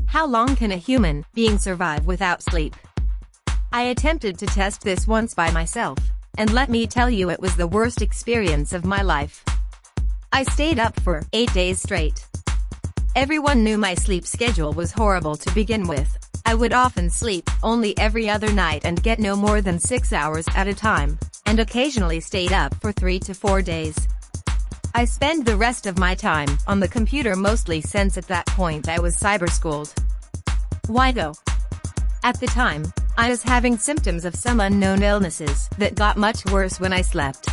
How long can a human being survive without sleep? I attempted to test this once by myself, and let me tell you, it was the worst experience of my life. I stayed up for 8 days straight. Everyone knew my sleep schedule was horrible to begin with. I would often sleep only every other night and get no more than 6 hours at a time, and occasionally stayed up for 3 to 4 days. I spend the rest of my time on the computer mostly, since at that point I was cyberschooled. Why go? At the time, I was having symptoms of some unknown illnesses that got much worse when I slept.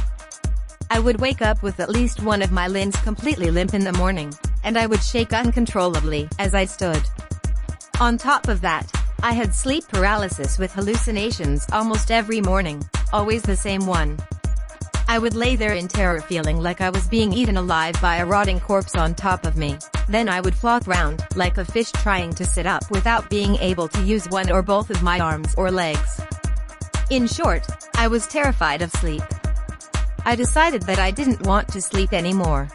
I would wake up with at least one of my limbs completely limp in the morning, and I would shake uncontrollably as I stood. On top of that, I had sleep paralysis with hallucinations almost every morning, always the same one. I would lay there in terror, feeling like I was being eaten alive by a rotting corpse on top of me. Then I would flop round like a fish, trying to sit up without being able to use one or both of my arms or legs. In short, I was terrified of sleep. I decided that I didn't want to sleep anymore.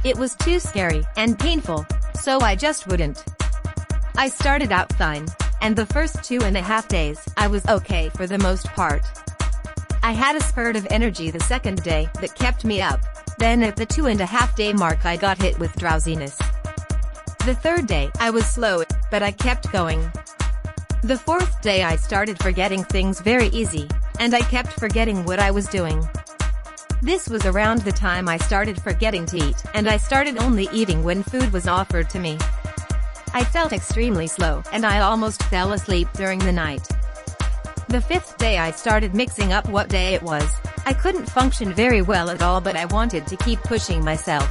It was too scary and painful, so I just wouldn't. I started out fine, and the first 2.5 days, I was okay for the most part. I had a spurt of energy the second day that kept me up. Then at the 2.5 day mark, I got hit with drowsiness. The third day, I was slow, but I kept going. The fourth day, I started forgetting things very easy, and I kept forgetting what I was doing. This was around the time I started forgetting to eat, and I started only eating when food was offered to me. I felt extremely slow, and I almost fell asleep during the night. The fifth day, I started mixing up what day it was. I couldn't function very well at all, but I wanted to keep pushing myself.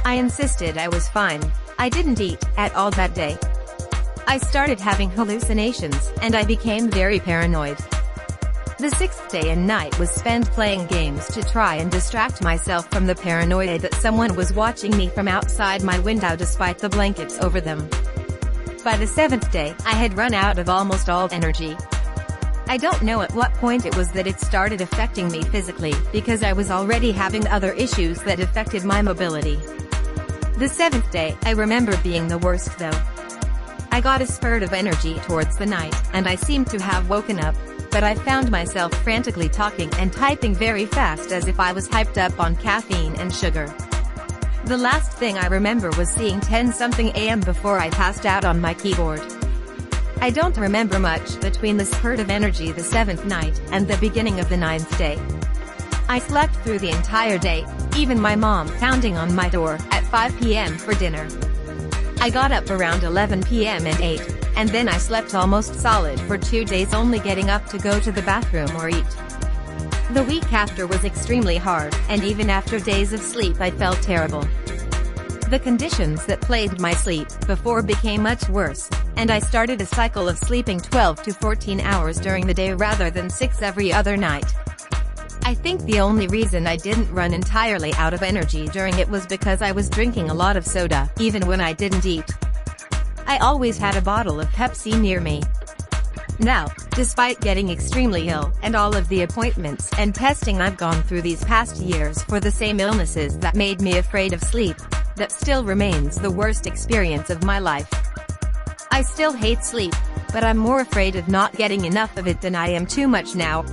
I insisted I was fine. I didn't eat at all that day. I started having hallucinations, and I became very paranoid. The sixth day and night was spent playing games to try and distract myself from the paranoia that someone was watching me from outside my window despite the blankets over them. By the seventh day, I had run out of almost all energy. I don't know at what point it was that it started affecting me physically, because I was already having other issues that affected my mobility. The seventh day, I remember being the worst though. I got a spurt of energy towards the night, and I seemed to have woken up, but I found myself frantically talking and typing very fast as if I was hyped up on caffeine and sugar. The last thing I remember was seeing 10-something AM before I passed out on my keyboard. I don't remember much between the spurt of energy the seventh night and the beginning of the ninth day. I slept through the entire day, even my mom pounding on my door at 5 p.m. for dinner. I got up around 11 p.m. and ate, and then I slept almost solid for 2 days, only getting up to go to the bathroom or eat. The week after was extremely hard, and even after days of sleep I felt terrible. The conditions that plagued my sleep before became much worse, and I started a cycle of sleeping 12 to 14 hours during the day rather than 6 every other night. I think the only reason I didn't run entirely out of energy during it was because I was drinking a lot of soda, even when I didn't eat. I always had a bottle of Pepsi near me. Now, despite getting extremely ill and all of the appointments and testing I've gone through these past years for the same illnesses that made me afraid of sleep, that still remains the worst experience of my life. I still hate sleep, but I'm more afraid of not getting enough of it than I am too much now.